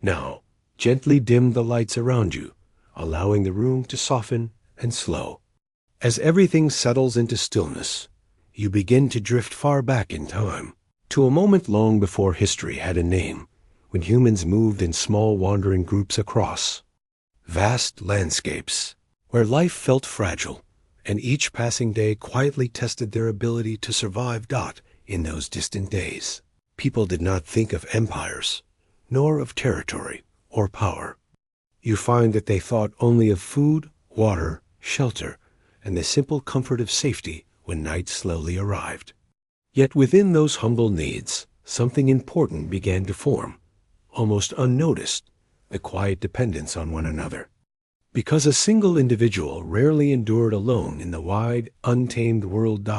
Now, gently dim the lights around you, allowing the room to soften and slow. As everything settles into stillness, you begin to drift far back in time, to a moment long before history had a name, when humans moved in small wandering groups across vast landscapes, where life felt fragile, and each passing day quietly tested their ability to survive. In those distant days, people did not think of empires, nor of territory or power. You find that they thought only of food, water, shelter, and the simple comfort of safety when night slowly arrived. Yet within those humble needs, something important began to form, almost unnoticed, the quiet dependence on one another. Because a single individual rarely endured alone in the wide, untamed world.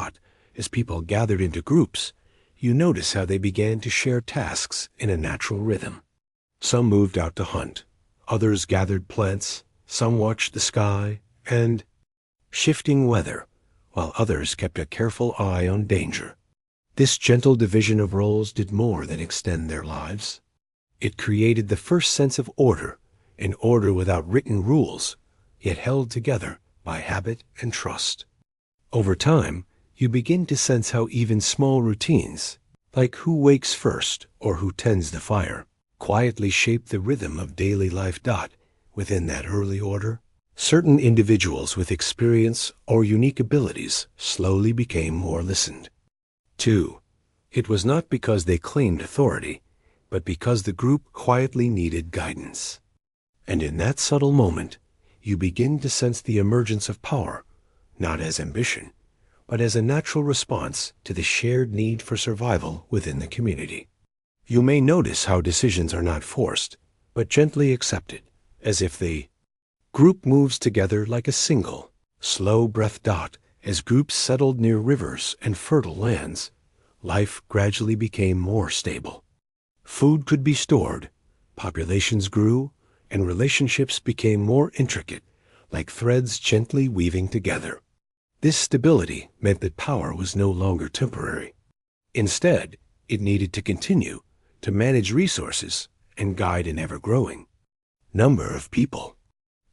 As people gathered into groups, you notice how they began to share tasks in a natural rhythm. Some moved out to hunt, others gathered plants, some watched the sky and shifting weather, while others kept a careful eye on danger. This gentle division of roles did more than extend their lives. It created the first sense of order, an order without written rules, yet held together by habit and trust. Over time, you begin to sense how even small routines, like who wakes first or who tends the fire, quietly shape the rhythm of daily life. Within that early order, certain individuals with experience or unique abilities slowly became more listened to. It was not because they claimed authority, but because the group quietly needed guidance. And in that subtle moment, you begin to sense the emergence of power, not as ambition, but as a natural response to the shared need for survival within the community. You may notice how decisions are not forced, but gently accepted, as if the group moves together like a single, slow breath. As groups settled near rivers and fertile lands, life gradually became more stable. Food could be stored, populations grew, and relationships became more intricate, like threads gently weaving together. This stability meant that power was no longer temporary. Instead, it needed to continue to manage resources and guide an ever-growing number of people.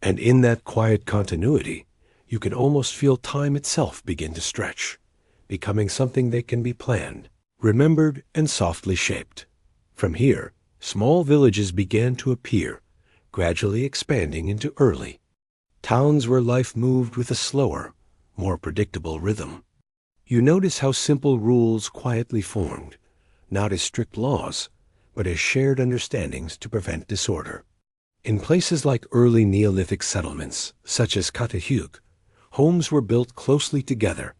And in that quiet continuity, you can almost feel time itself begin to stretch, becoming something that can be planned, remembered, and softly shaped. From here, small villages began to appear, gradually expanding into early towns where life moved with a slower, more predictable rhythm. You notice how simple rules quietly formed, not as strict laws, but as shared understandings to prevent disorder. In places like early Neolithic settlements, such as Katahuk, homes were built closely together,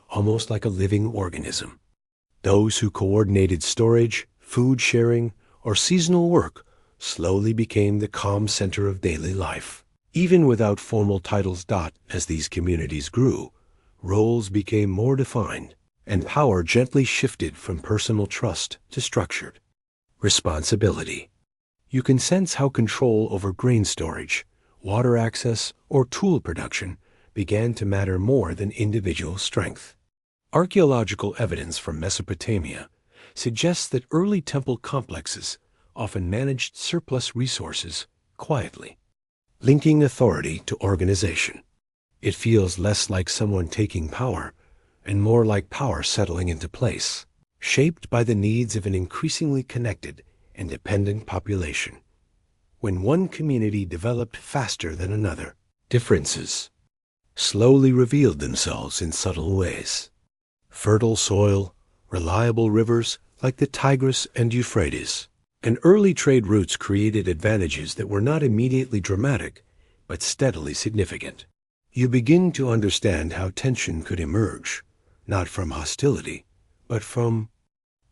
almost like a living organism. Those who coordinated storage, food sharing, or seasonal work slowly became the calm center of daily life. Even without formal titles. As these communities grew, roles became more defined, and power gently shifted from personal trust to structured responsibility. You can sense how control over grain storage, water access, or tool production began to matter more than individual strength. Archaeological evidence from Mesopotamia suggests that early temple complexes often managed surplus resources quietly, linking authority to organization. It feels less like someone taking power and more like power settling into place, shaped by the needs of an increasingly connected and dependent population. When one community developed faster than another, differences slowly revealed themselves in subtle ways. Fertile soil, reliable rivers like the Tigris and Euphrates, and early trade routes created advantages that were not immediately dramatic, but steadily significant. You begin to understand how tension could emerge, not from hostility, but from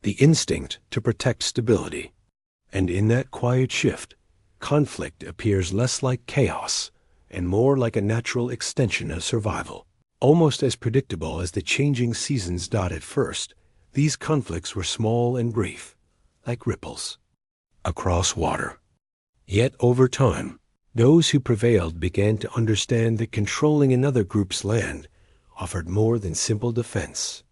the instinct to protect stability. And in that quiet shift, conflict appears less like chaos and more like a natural extension of survival. Almost as predictable as the changing seasons. At first, these conflicts were small and brief, like ripples across water. Yet over time, those who prevailed began to understand that controlling another group's land offered more than simple defense.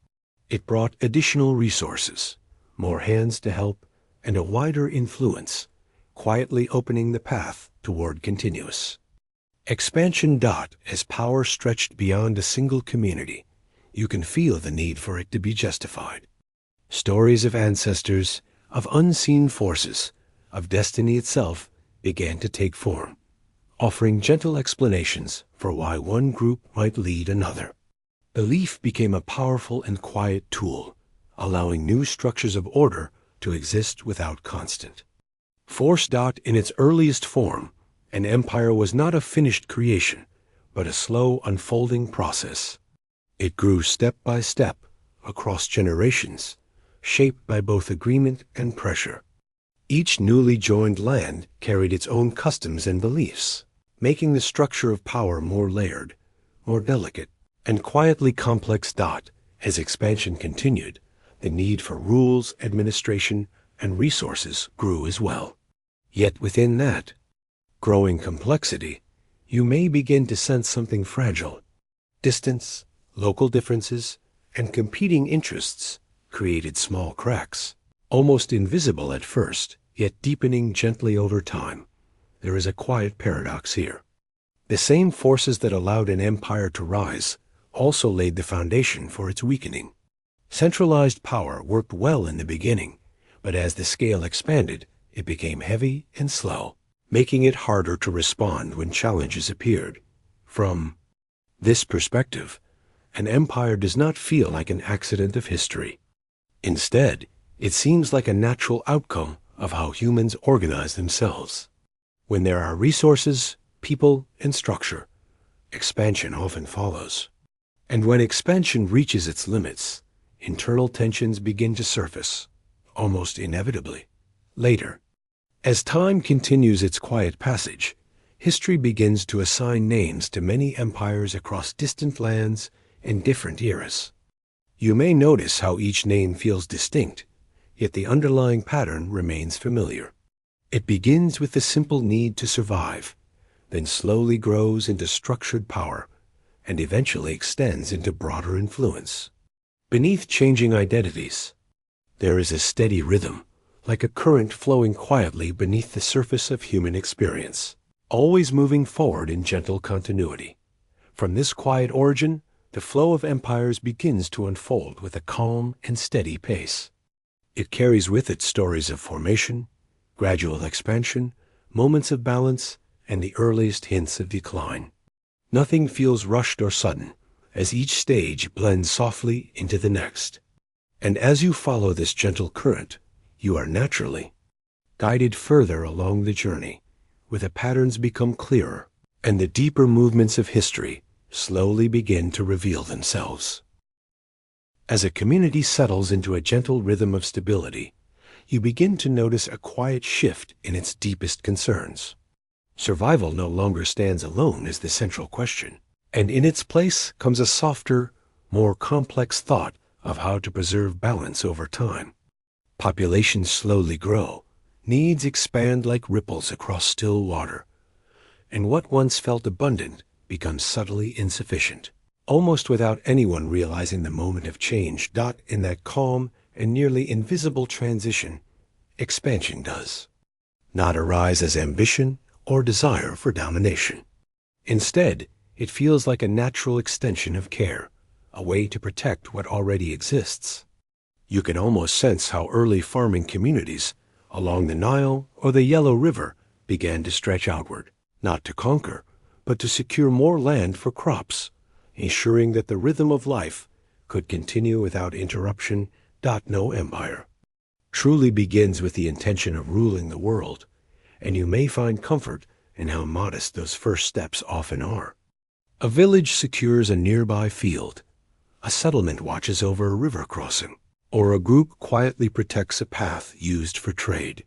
It brought additional resources, more hands to help, and a wider influence, quietly opening the path toward continuous expansion. As power stretched beyond a single community, you can feel the need for it to be justified. Stories of ancestors, of unseen forces, of destiny itself began to take form, offering gentle explanations for why one group might lead another. Belief became a powerful and quiet tool, allowing new structures of order to exist without constant force. In its earliest form, an empire was not a finished creation, but a slow unfolding process. It grew step by step across generations, shaped by both agreement and pressure. Each newly joined land carried its own customs and beliefs, making the structure of power more layered, more delicate, and quietly complex. As expansion continued, the need for rules, administration, and resources grew as well. Yet within that growing complexity, you may begin to sense something fragile. Distance, local differences, and competing interests created small cracks, almost invisible at first, yet deepening gently over time. There is a quiet paradox here. The same forces that allowed an empire to rise also laid the foundation for its weakening. Centralized power worked well in the beginning, but as the scale expanded, it became heavy and slow, making it harder to respond when challenges appeared. From this perspective, an empire does not feel like an accident of history. Instead, it seems like a natural outcome of how humans organize themselves. When there are resources, people, and structure, expansion often follows. And when expansion reaches its limits, internal tensions begin to surface, almost inevitably. Later, as time continues its quiet passage, history begins to assign names to many empires across distant lands and different eras. You may notice how each name feels distinct, yet the underlying pattern remains familiar. It begins with the simple need to survive, then slowly grows into structured power, and eventually extends into broader influence. Beneath changing identities, there is a steady rhythm, like a current flowing quietly beneath the surface of human experience, always moving forward in gentle continuity. From this quiet origin, the flow of empires begins to unfold with a calm and steady pace. It carries with it stories of formation, gradual expansion, moments of balance, and the earliest hints of decline. Nothing feels rushed or sudden, as each stage blends softly into the next. And as you follow this gentle current, you are naturally guided further along the journey, where the patterns become clearer, and the deeper movements of history slowly begin to reveal themselves. As a community settles into a gentle rhythm of stability, you begin to notice a quiet shift in its deepest concerns. Survival no longer stands alone as the central question, and in its place comes a softer, more complex thought of how to preserve balance over time. Populations slowly grow, needs expand like ripples across still water, and what once felt abundant becomes subtly insufficient, almost without anyone realizing the moment of change. In that calm and nearly invisible transition, expansion does not arise as ambition or desire for domination. Instead, it feels like a natural extension of care, a way to protect what already exists. You can almost sense how early farming communities along the Nile or the Yellow River began to stretch outward, not to conquer, but to secure more land for crops, ensuring that the rhythm of life could continue without interruption. No empire truly begins with the intention of ruling the world, and you may find comfort in how modest those first steps often are. A village secures a nearby field, a settlement watches over a river crossing, or a group quietly protects a path used for trade.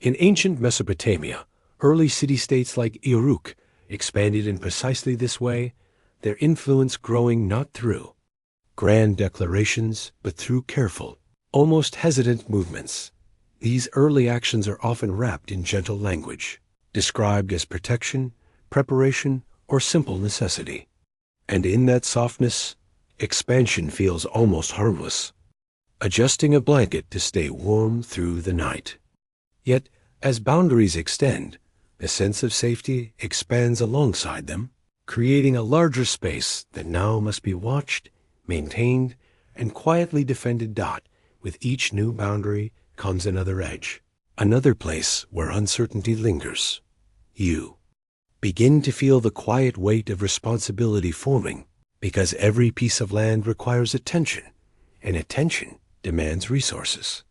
In ancient Mesopotamia, early city-states like Uruk expanded in precisely this way, their influence growing not through grand declarations, but through careful, almost hesitant movements. These early actions are often wrapped in gentle language, described as protection, preparation, or simple necessity. And in that softness, expansion feels almost harmless, adjusting a blanket to stay warm through the night. Yet, As boundaries extend, the sense of safety expands alongside them, creating a larger space that now must be watched, maintained, and quietly defended. With each new boundary comes another edge, another place where uncertainty lingers. You begin to feel the quiet weight of responsibility forming, because every piece of land requires attention, and attention demands resources.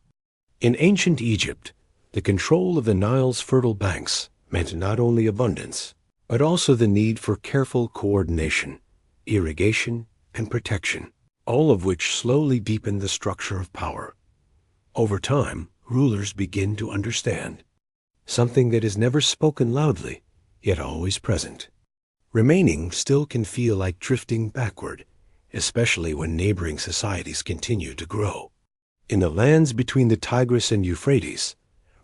In ancient Egypt, the control of the Nile's fertile banks meant not only abundance, but also the need for careful coordination, irrigation, and protection, all of which slowly deepened the structure of power. Over time, rulers begin to understand something that is never spoken loudly, yet always present. Remaining still can feel like drifting backward, especially when neighboring societies continue to grow. In the lands between the Tigris and Euphrates,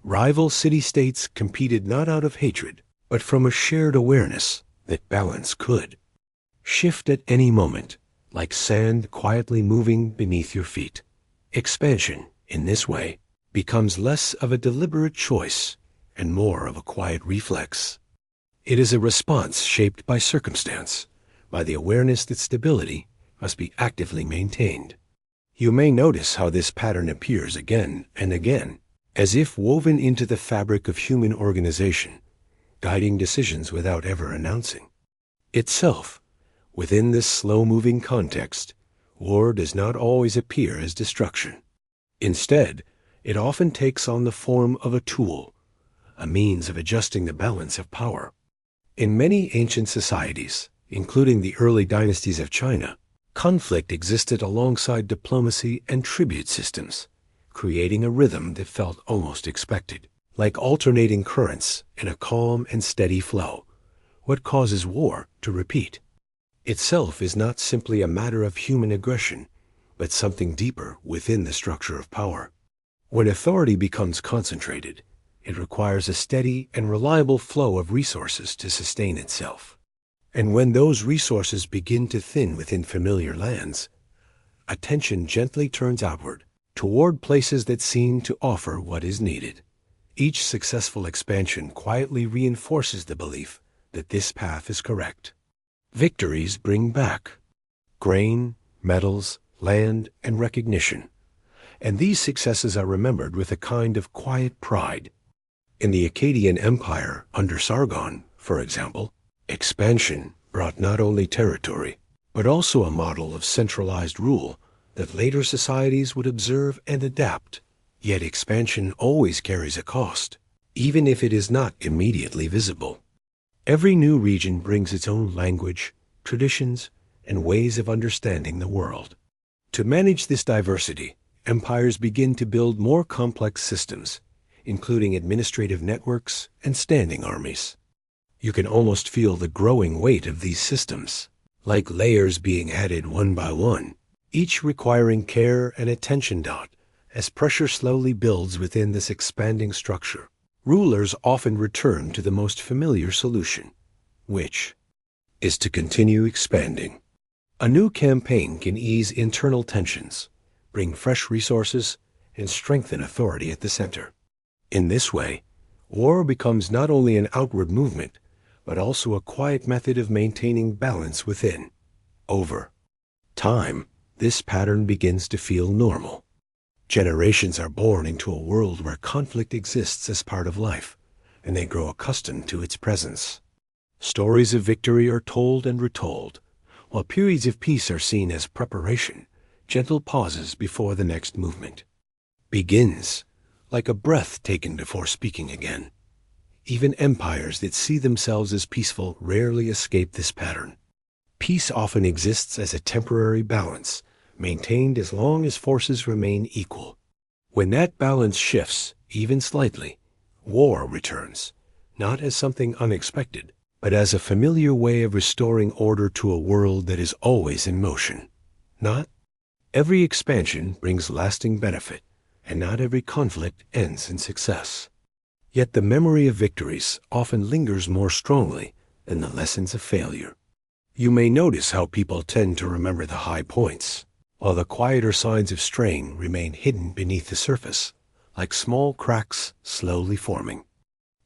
rival city-states competed not out of hatred, but from a shared awareness that balance could shift at any moment, like sand quietly moving beneath your feet. Expansion, in this way, becomes less of a deliberate choice and more of a quiet reflex. It is a response shaped by circumstance, by the awareness that stability must be actively maintained. You may notice how this pattern appears again and again, as if woven into the fabric of human organization, guiding decisions without ever announcing itself. Within this slow-moving context, war does not always appear as destruction. Instead, it often takes on the form of a tool, a means of adjusting the balance of power. In many ancient societies, including the early dynasties of China, conflict existed alongside diplomacy and tribute systems, creating a rhythm that felt almost expected. Like alternating currents in a calm and steady flow, what causes war to repeat itself is not simply a matter of human aggression, but something deeper within the structure of power. When authority becomes concentrated, it requires a steady and reliable flow of resources to sustain itself. And when those resources begin to thin within familiar lands, attention gently turns outward, toward places that seem to offer what is needed. Each successful expansion quietly reinforces the belief that this path is correct. Victories bring back grain, metals, land, and recognition, and these successes are remembered with a kind of quiet pride. In the Akkadian Empire under Sargon, for example, expansion brought not only territory, but also a model of centralized rule that later societies would observe and adapt. Yet expansion always carries a cost, even if it is not immediately visible. Every new region brings its own language, traditions, and ways of understanding the world. To manage this diversity, empires begin to build more complex systems, including administrative networks and standing armies. You can almost feel the growing weight of these systems, like layers being added one by one, each requiring care and attention. As pressure slowly builds within this expanding structure, rulers often return to the most familiar solution, which is to continue expanding. A new campaign can ease internal tensions, bring fresh resources, and strengthen authority at the center. In this way, war becomes not only an outward movement, but also a quiet method of maintaining balance within. Over time, this pattern begins to feel normal. Generations are born into a world where conflict exists as part of life, and they grow accustomed to its presence. Stories of victory are told and retold, while periods of peace are seen as preparation, gentle pauses before the next movement begins, like a breath taken before speaking again. Even empires that see themselves as peaceful rarely escape this pattern. Peace often exists as a temporary balance, maintained as long as forces remain equal. When that balance shifts, even slightly, war returns, not as something unexpected, but as a familiar way of restoring order to a world that is always in motion. Not every expansion brings lasting benefit, and not every conflict ends in success. Yet the memory of victories often lingers more strongly than the lessons of failure. You may notice how people tend to remember the high points, while the quieter signs of strain remain hidden beneath the surface, like small cracks slowly forming.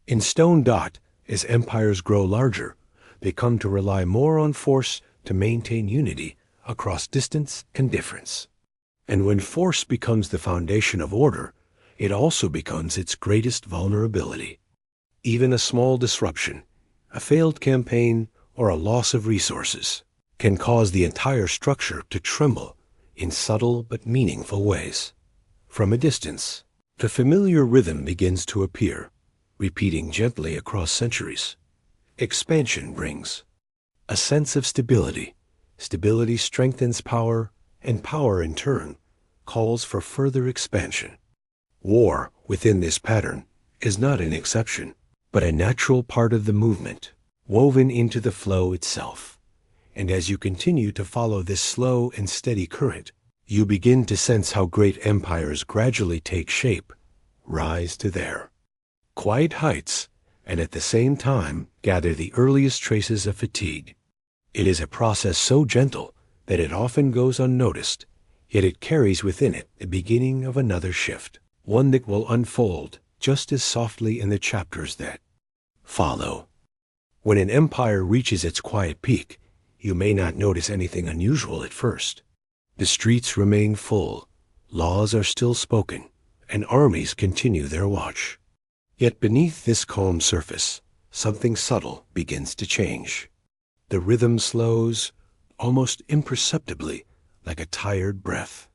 In Stone Dot, as empires grow larger, they come to rely more on force to maintain unity across distance and difference. And when force becomes the foundation of order, it also becomes its greatest vulnerability. Even a small disruption, a failed campaign, or a loss of resources can cause the entire structure to tremble in subtle but meaningful ways. From a distance, the familiar rhythm begins to appear, repeating gently across centuries. Expansion brings a sense of stability. Stability strengthens power, and power in turn calls for further expansion. War, within this pattern, is not an exception, but a natural part of the movement, woven into the flow itself. And as you continue to follow this slow and steady current, you begin to sense how great empires gradually take shape, rise to their quiet heights, and at the same time gather the earliest traces of fatigue. It is a process so gentle that it often goes unnoticed, yet it carries within it the beginning of another shift, one that will unfold just as softly in the chapters that follow. When an empire reaches its quiet peak, you may not notice anything unusual at first. The streets remain full, laws are still spoken, and armies continue their watch. Yet beneath this calm surface, something subtle begins to change. The rhythm slows, almost imperceptibly, like a tired breath.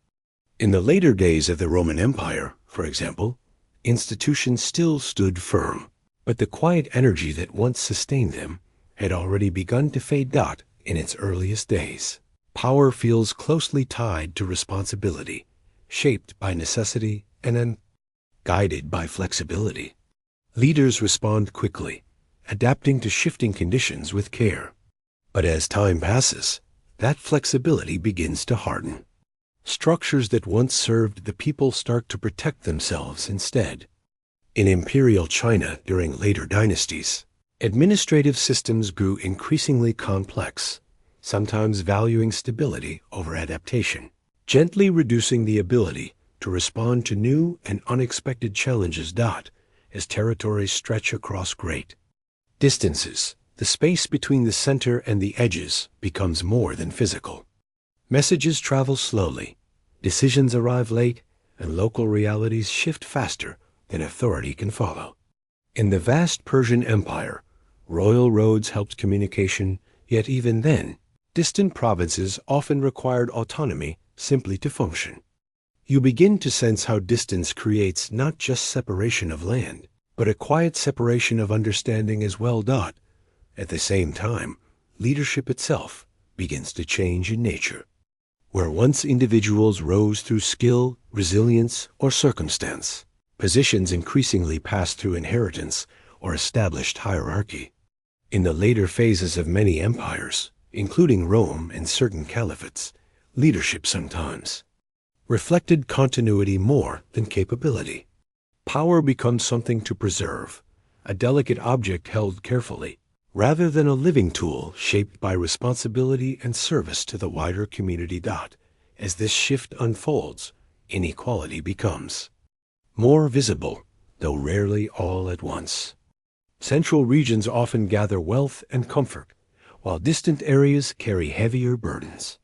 In the later days of the Roman Empire, for example, institutions still stood firm, but the quiet energy that once sustained them had already begun to fade out in its earliest days. Power feels closely tied to responsibility, shaped by necessity and then guided by flexibility. Leaders respond quickly, adapting to shifting conditions with care. But as time passes, that flexibility begins to harden. Structures that once served the people start to protect themselves instead. In imperial China during later dynasties, administrative systems grew increasingly complex, sometimes valuing stability over adaptation, gently reducing the ability to respond to new and unexpected challenges. As territories stretch across great distances, the space between the center and the edges becomes more than physical. Messages travel slowly, decisions arrive late, and local realities shift faster than authority can follow. In the vast Persian Empire, royal roads helped communication, yet even then, distant provinces often required autonomy simply to function. You begin to sense how distance creates not just separation of land, but a quiet separation of understanding as well. At the same time, leadership itself begins to change in nature. Where once individuals rose through skill, resilience, or circumstance, positions increasingly pass through inheritance or established hierarchy. In the later phases of many empires, including Rome and certain caliphates, leadership sometimes reflected continuity more than capability. Power becomes something to preserve, a delicate object held carefully, rather than a living tool shaped by responsibility and service to the wider community. As this shift unfolds, inequality becomes more visible, though rarely all at once. Central regions often gather wealth and comfort, while distant areas carry heavier burdens.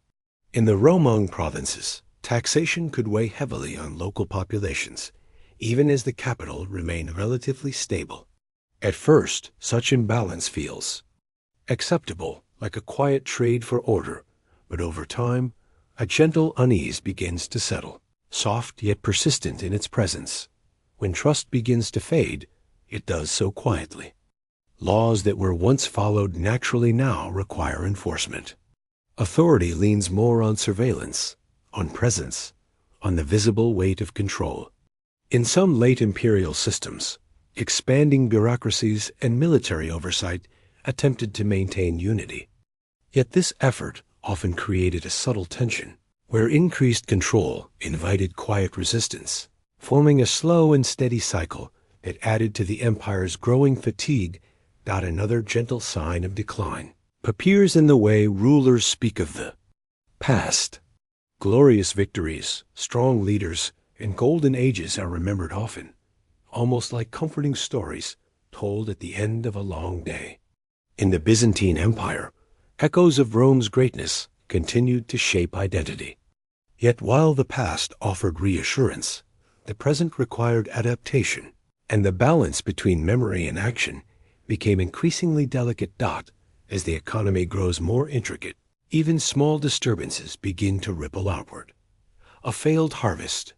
In the Romang provinces, taxation could weigh heavily on local populations, even as the capital remained relatively stable. At first, such imbalance feels acceptable, like a quiet trade for order, but over time, a gentle unease begins to settle, soft yet persistent in its presence. When trust begins to fade, it does so quietly. Laws that were once followed naturally now require enforcement. Authority leans more on surveillance, on presence, on the visible weight of control. In some late imperial systems, expanding bureaucracies and military oversight attempted to maintain unity. Yet this effort often created a subtle tension, where increased control invited quiet resistance, forming a slow and steady cycle that added to the empire's growing fatigue. Another gentle sign of decline appears in the way rulers speak of the past. Glorious victories, strong leaders, and golden ages are remembered often, almost like comforting stories told at the end of a long day. In the Byzantine Empire, echoes of Rome's greatness continued to shape identity. Yet while the past offered reassurance, the present required adaptation, and the balance between memory and action became increasingly delicate. As the economy grows more intricate, even small disturbances begin to ripple outward. A failed harvest,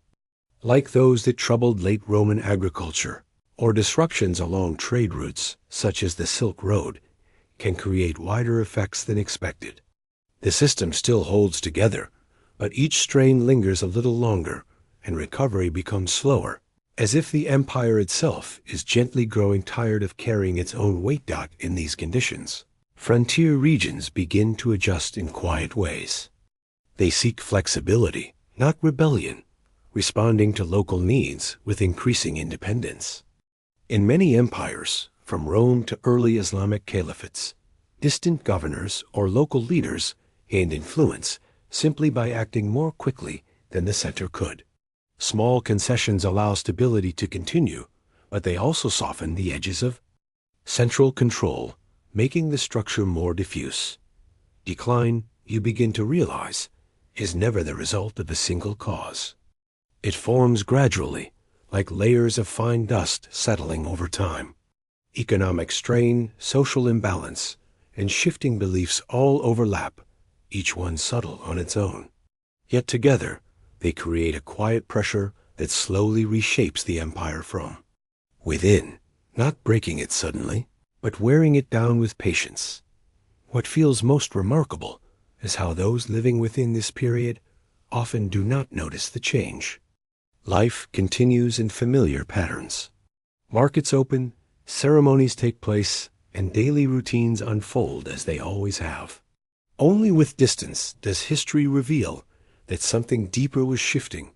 like those that troubled late Roman agriculture, or disruptions along trade routes such as the Silk Road, can create wider effects than expected. The system still holds together, but each strain lingers a little longer, and recovery becomes slower, as if the empire itself is gently growing tired of carrying its own weight. In these conditions, frontier regions begin to adjust in quiet ways. They seek flexibility, not rebellion, responding to local needs with increasing independence. In many empires, from Rome to early Islamic caliphates, distant governors or local leaders gained influence simply by acting more quickly than the center could. Small concessions allow stability to continue, but they also soften the edges of central control, making the structure more diffuse. Decline, you begin to realize, is never the result of a single cause. It forms gradually, like layers of fine dust settling over time. Economic strain, social imbalance, and shifting beliefs all overlap, each one subtle on its own. Yet together, they create a quiet pressure that slowly reshapes the empire from within, not breaking it suddenly, but wearing it down with patience. What feels most remarkable is how those living within this period often do not notice the change. Life continues in familiar patterns. Markets open, ceremonies take place, and daily routines unfold as they always have. Only with distance does history reveal that something deeper was shifting,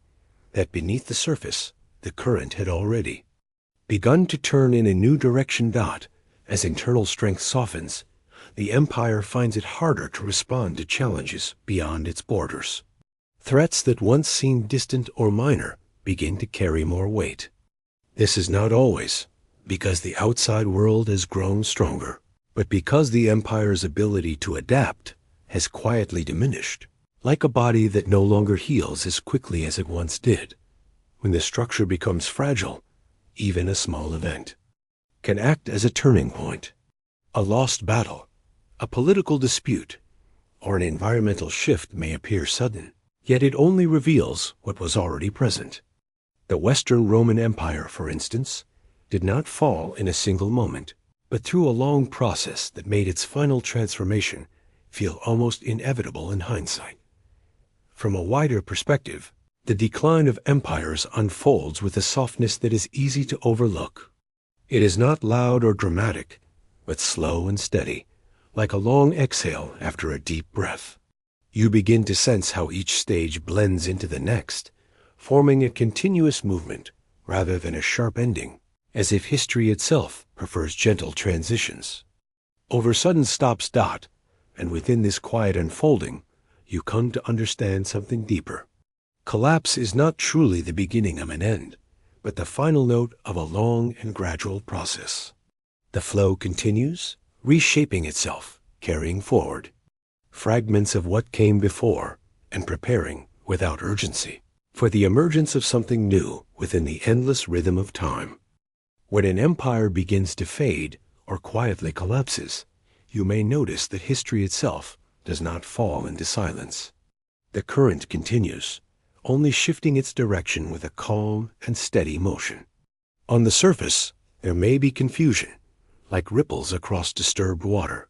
that beneath the surface, the current had already begun to turn in a new direction. As internal strength softens, the empire finds it harder to respond to challenges beyond its borders. Threats that once seemed distant or minor begin to carry more weight. This is not always because the outside world has grown stronger, but because the empire's ability to adapt has quietly diminished. Like a body that no longer heals as quickly as it once did. When the structure becomes fragile, even a small event can act as a turning point. A lost battle, a political dispute, or an environmental shift may appear sudden, yet it only reveals what was already present. The Western Roman Empire, for instance, did not fall in a single moment, but through a long process that made its final transformation feel almost inevitable in hindsight. From a wider perspective, the decline of empires unfolds with a softness that is easy to overlook. It is not loud or dramatic, but slow and steady, like a long exhale after a deep breath. You begin to sense how each stage blends into the next, forming a continuous movement rather than a sharp ending, as if history itself prefers gentle transitions. Over sudden stops. And within this quiet unfolding, you come to understand something deeper. Collapse is not truly the beginning of an end, but the final note of a long and gradual process. The flow continues, reshaping itself, carrying forward fragments of what came before, and preparing, without urgency, for the emergence of something new within the endless rhythm of time. When an empire begins to fade or quietly collapses, you may notice that history itself does not fall into silence. The current continues, only shifting its direction with a calm and steady motion. On the surface, there may be confusion, like ripples across disturbed water.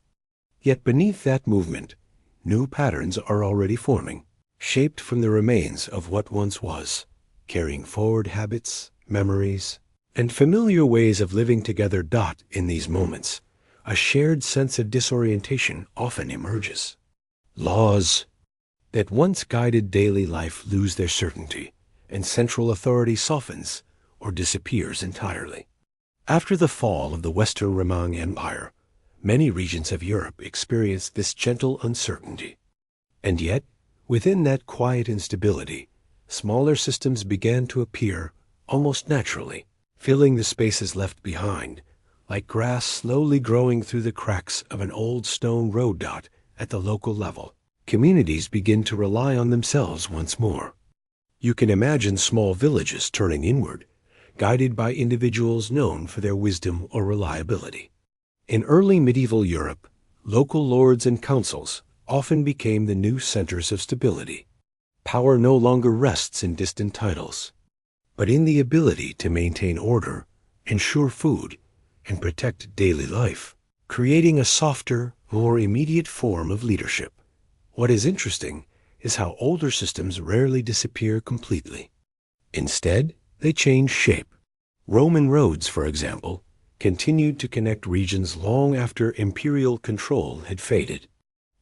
Yet beneath that movement, new patterns are already forming, shaped from the remains of what once was, carrying forward habits, memories, and familiar ways of living together. In these moments, a shared sense of disorientation often emerges. Laws that once guided daily life lose their certainty, and central authority softens or disappears entirely. After the fall of the Western Roman Empire, many regions of Europe experienced this gentle uncertainty. And yet, within that quiet instability, smaller systems began to appear almost naturally, filling the spaces left behind, like grass slowly growing through the cracks of an old stone road dot at the local level. Communities begin to rely on themselves once more. You can imagine small villages turning inward, guided by individuals known for their wisdom or reliability. In early medieval Europe, local lords and councils often became the new centers of stability. Power no longer rests in distant titles, but in the ability to maintain order, ensure food, and protect daily life, creating a softer, more immediate form of leadership. What is interesting is how older systems rarely disappear completely. Instead, they change shape. Roman roads, for example, continued to connect regions long after imperial control had faded.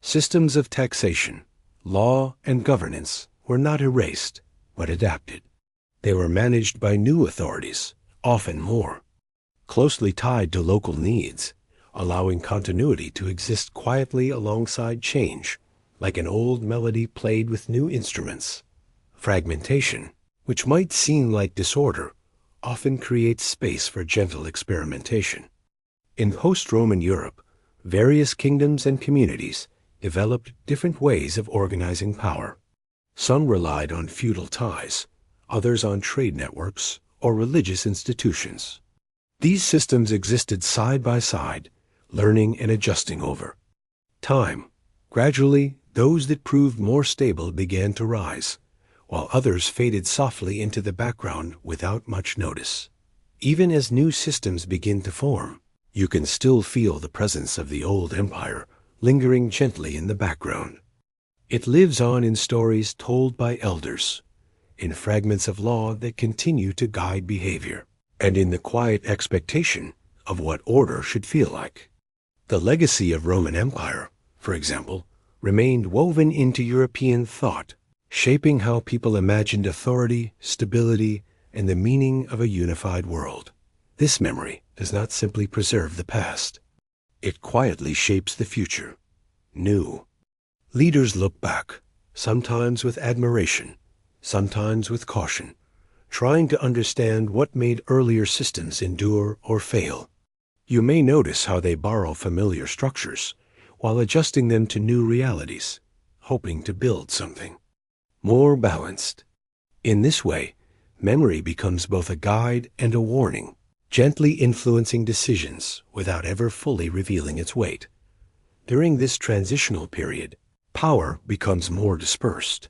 Systems of taxation, law, and governance were not erased, but adapted. They were managed by new authorities, often more closely tied to local needs, allowing continuity to exist quietly alongside change, like an old melody played with new instruments. Fragmentation, which might seem like disorder, often creates space for gentle experimentation. In post-Roman Europe, various kingdoms and communities developed different ways of organizing power. Some relied on feudal ties, others on trade networks or religious institutions. These systems existed side by side, learning and adjusting over time. Gradually, those that proved more stable began to rise, while others faded softly into the background without much notice. Even as new systems begin to form, you can still feel the presence of the old empire lingering gently in the background. It lives on in stories told by elders, in fragments of law that continue to guide behavior, and in the quiet expectation of what order should feel like. The legacy of Roman Empire, for example, remained woven into European thought, shaping how people imagined authority, stability, and the meaning of a unified world. This memory does not simply preserve the past. It quietly shapes the future. New. Leaders look back, sometimes with admiration, sometimes with caution, trying to understand what made earlier systems endure or fail. You may notice how they borrow familiar structures while adjusting them to new realities, hoping to build something more balanced. In this way, memory becomes both a guide and a warning, gently influencing decisions without ever fully revealing its weight. During this transitional period, power becomes more dispersed.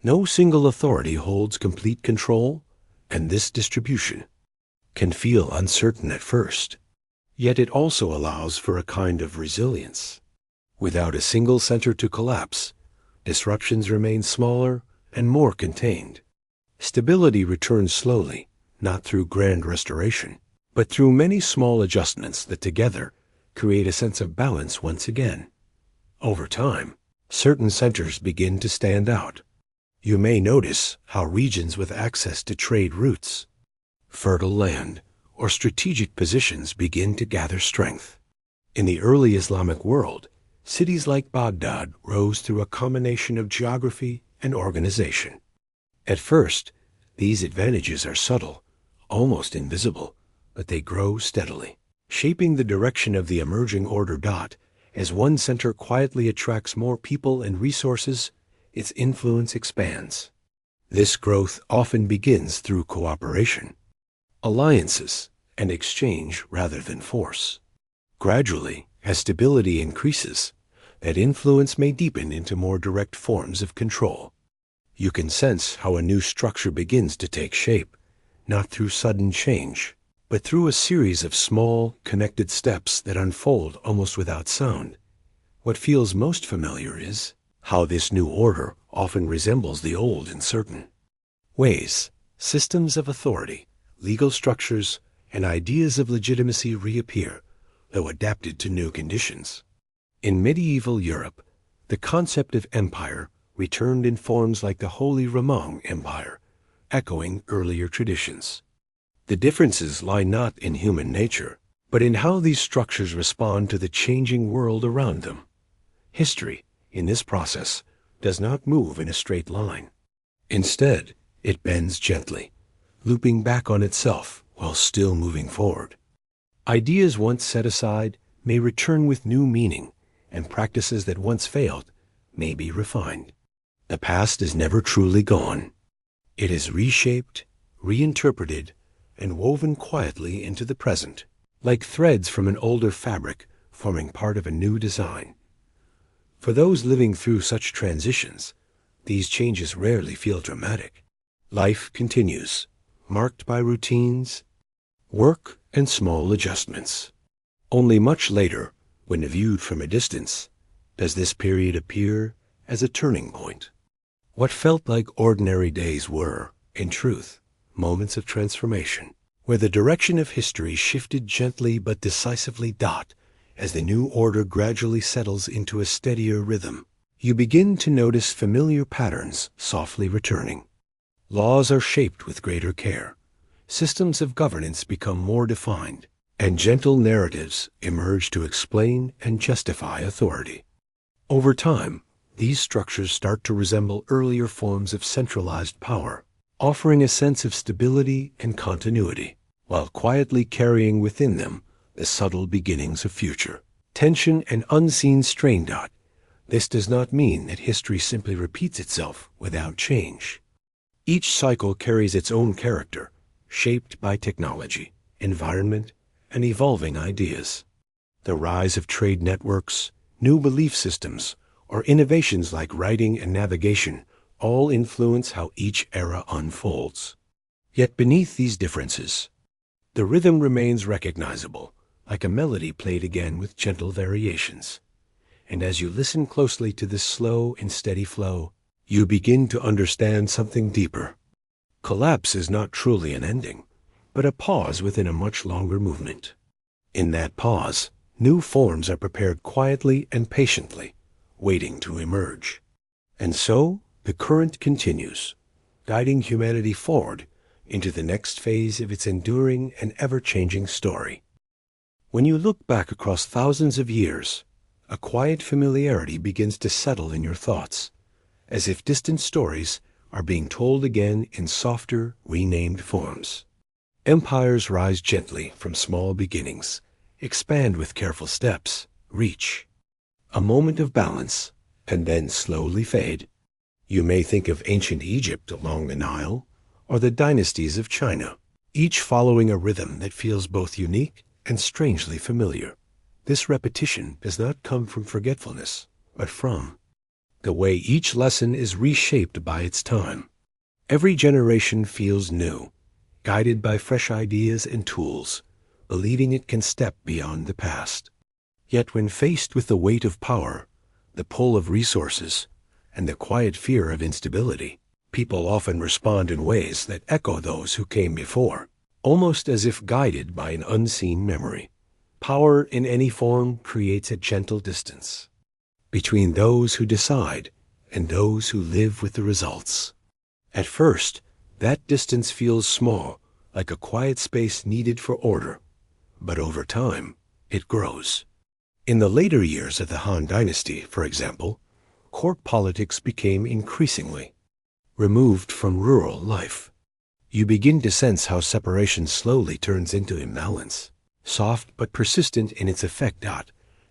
No single authority holds complete control, and this distribution can feel uncertain at first. Yet it also allows for a kind of resilience. Without a single center to collapse, disruptions remain smaller and more contained. Stability returns slowly, not through grand restoration, but through many small adjustments that together create a sense of balance once again. Over time, certain centers begin to stand out. You may notice how regions with access to trade routes, fertile land, or strategic positions begin to gather strength. In the early Islamic world, cities like Baghdad rose through a combination of geography and organization. At first, these advantages are subtle, almost invisible, but they grow steadily, shaping the direction of the emerging order. As one center quietly attracts more people and resources, its influence expands. This growth often begins through cooperation, alliances, and exchange rather than force. Gradually, as stability increases, that influence may deepen into more direct forms of control. You can sense how a new structure begins to take shape, not through sudden change, but through a series of small, connected steps that unfold almost without sound. What feels most familiar is how this new order often resembles the old in certain ways. Systems of authority, legal structures, and ideas of legitimacy reappear, though adapted to new conditions. In medieval Europe, the concept of empire returned in forms like the Holy Roman Empire, echoing earlier traditions. The differences lie not in human nature, but in how these structures respond to the changing world around them. History, in this process, does not move in a straight line. Instead, it bends gently, looping back on itself while still moving forward. Ideas once set aside may return with new meaning, and practices that once failed may be refined. The past is never truly gone. It is reshaped, reinterpreted, and woven quietly into the present, like threads from an older fabric forming part of a new design. For those living through such transitions, these changes rarely feel dramatic. Life continues, marked by routines, work, and small adjustments. Only much later, when viewed from a distance, does this period appear as a turning point. What felt like ordinary days were, in truth, moments of transformation, where the direction of history shifted gently but decisively. As the new order gradually settles into a steadier rhythm, you begin to notice familiar patterns softly returning. Laws are shaped with greater care, systems of governance become more defined, and gentle narratives emerge to explain and justify authority. Over time, these structures start to resemble earlier forms of centralized power, offering a sense of stability and continuity, while quietly carrying within them the subtle beginnings of future tension and unseen strain. This does not mean that history simply repeats itself without change. Each cycle carries its own character, shaped by technology, environment, and evolving ideas. The rise of trade networks, new belief systems, or innovations like writing and navigation all influence how each era unfolds. Yet beneath these differences, the rhythm remains recognizable, like a melody played again with gentle variations. And as you listen closely to this slow and steady flow, you begin to understand something deeper. Collapse is not truly an ending, but a pause within a much longer movement. In that pause, new forms are prepared quietly and patiently, waiting to emerge. And so, the current continues, guiding humanity forward into the next phase of its enduring and ever-changing story. When you look back across thousands of years, a quiet familiarity begins to settle in your thoughts, as if distant stories are being told again in softer, renamed forms. Empires rise gently from small beginnings, expand with careful steps, reach a moment of balance, and then slowly fade. You may think of ancient Egypt along the Nile, or the dynasties of China, each following a rhythm that feels both unique and strangely familiar. This repetition does not come from forgetfulness, but from the way each lesson is reshaped by its time. Every generation feels new, guided by fresh ideas and tools, believing it can step beyond the past. Yet when faced with the weight of power, the pull of resources, and the quiet fear of instability, people often respond in ways that echo those who came before, almost as if guided by an unseen memory. Power in any form creates a gentle distance between those who decide and those who live with the results. At first, that distance feels small, like a quiet space needed for order, but over time, it grows. In the later years of the Han Dynasty, for example, court politics became increasingly removed from rural life. You begin to sense how separation slowly turns into imbalance, soft but persistent in its effect.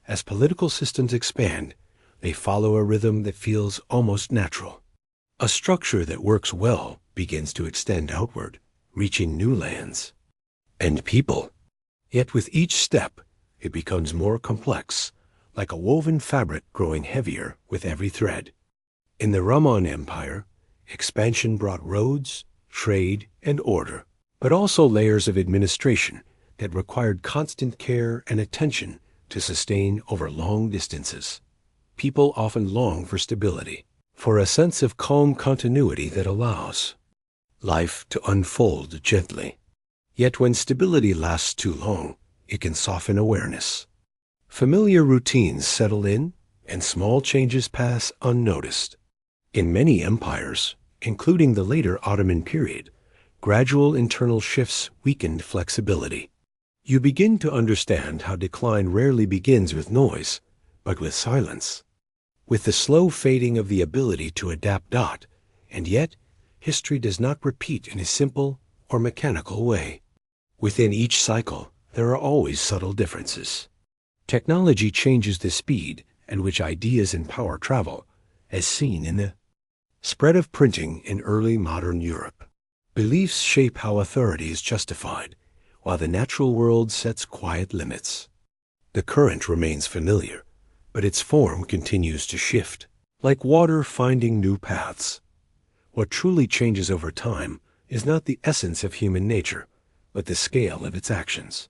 As political systems expand, they follow a rhythm that feels almost natural. A structure that works well begins to extend outward, reaching new lands and people. Yet with each step, it becomes more complex, like a woven fabric growing heavier with every thread. In the Rahman Empire, expansion brought roads, trade, and order, but also layers of administration that required constant care and attention to sustain over long distances. People often long for stability, for a sense of calm continuity that allows life to unfold gently. Yet when stability lasts too long, it can soften awareness. Familiar routines settle in, and small changes pass unnoticed. In many empires, including the later Ottoman period, gradual internal shifts weakened flexibility. You begin to understand how decline rarely begins with noise, but with silence, with the slow fading of the ability to adapt. And yet, history does not repeat in a simple or mechanical way. Within each cycle, there are always subtle differences. Technology changes the speed at which ideas and power travel, as seen in the spread of printing in early modern Europe. Beliefs shape how authority is justified, while the natural world sets quiet limits. The current remains familiar, but its form continues to shift, like water finding new paths. What truly changes over time is not the essence of human nature, but the scale of its actions.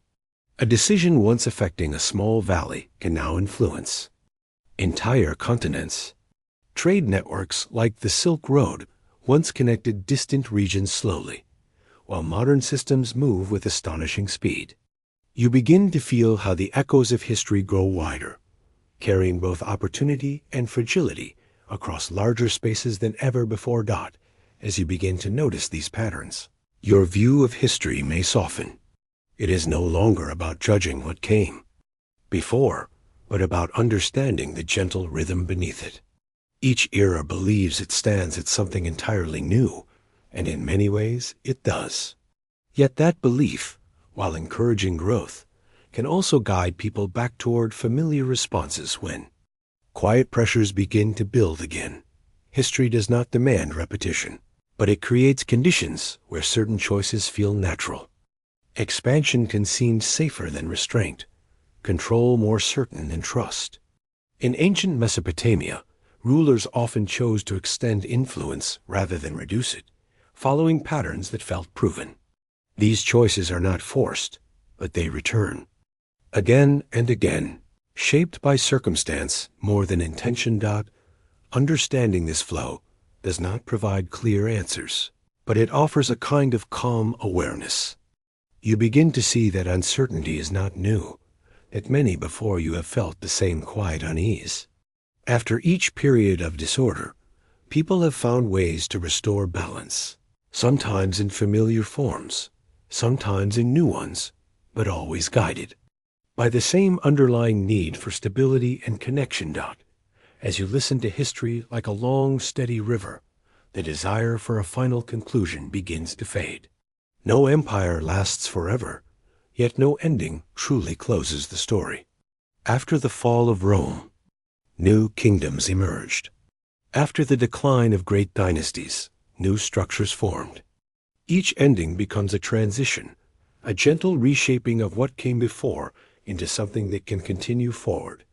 A decision once affecting a small valley can now influence entire continents. Trade networks like the Silk Road once connected distant regions slowly, while modern systems move with astonishing speed. You begin to feel how the echoes of history grow wider, carrying both opportunity and fragility across larger spaces than ever before. As you begin to notice these patterns, your view of history may soften. It is no longer about judging what came before, but about understanding the gentle rhythm beneath it. Each era believes it stands at something entirely new, and in many ways it does. Yet that belief, while encouraging growth, can also guide people back toward familiar responses when quiet pressures begin to build again. History does not demand repetition, but it creates conditions where certain choices feel natural. Expansion can seem safer than restraint, control more certain than trust. In ancient Mesopotamia, rulers often chose to extend influence rather than reduce it, following patterns that felt proven. These choices are not forced, but they return again and again, shaped by circumstance more than intention. Understanding this flow does not provide clear answers, but it offers a kind of calm awareness. You begin to see that uncertainty is not new, that many before you have felt the same quiet unease. After each period of disorder, people have found ways to restore balance, sometimes in familiar forms, sometimes in new ones, but always guided by the same underlying need for stability and connection. As you listen to history like a long, steady river, the desire for a final conclusion begins to fade. No empire lasts forever, yet no ending truly closes the story. After the fall of Rome, new kingdoms emerged. After the decline of great dynasties, new structures formed. Each ending becomes a transition, a gentle reshaping of what came before into something that can continue forward.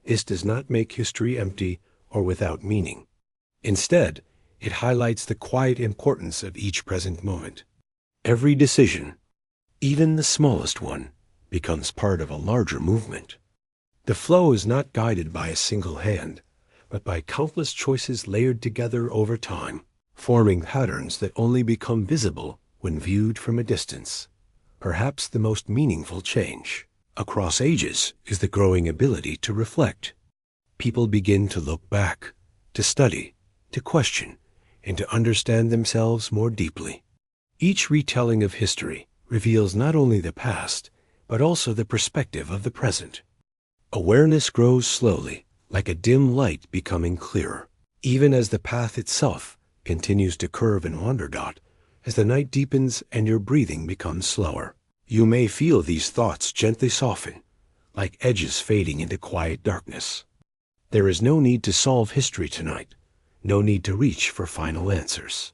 This does not make history empty or without meaning. Instead, it highlights the quiet importance of each present moment. Every decision, even the smallest one, becomes part of a larger movement. The flow is not guided by a single hand, but by countless choices layered together over time, forming patterns that only become visible when viewed from a distance. Perhaps the most meaningful change across ages is the growing ability to reflect. People begin to look back, to study, to question, and to understand themselves more deeply. Each retelling of history reveals not only the past, but also the perspective of the present. Awareness grows slowly, like a dim light becoming clearer, even as the path itself continues to curve and wander. As the night deepens and your breathing becomes slower, you may feel these thoughts gently soften, like edges fading into quiet darkness. There is no need to solve history tonight, no need to reach for final answers.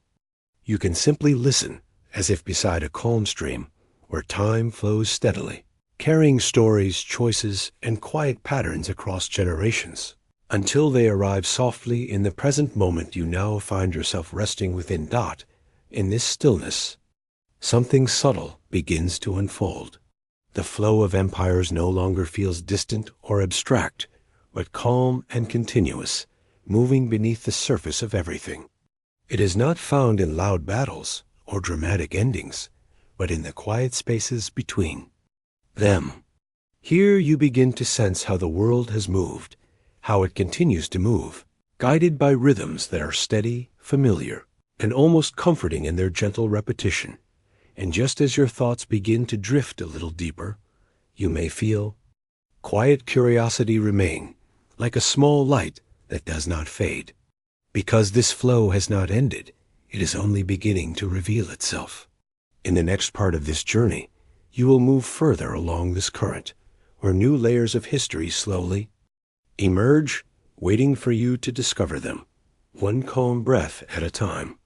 You can simply listen, as if beside a calm stream where time flows steadily, carrying stories, choices, and quiet patterns across generations, until they arrive softly in the present moment you now find yourself resting within. In this stillness, something subtle begins to unfold. The flow of empires no longer feels distant or abstract, but calm and continuous, moving beneath the surface of everything. It is not found in loud battles or dramatic endings, but in the quiet spaces between them. Here you begin to sense how the world has moved, how it continues to move, guided by rhythms that are steady, familiar, and almost comforting in their gentle repetition. And just as your thoughts begin to drift a little deeper, you may feel quiet curiosity remain, like a small light that does not fade. Because this flow has not ended, it is only beginning to reveal itself. In the next part of this journey, you will move further along this current, where new layers of history slowly emerge, waiting for you to discover them, one calm breath at a time.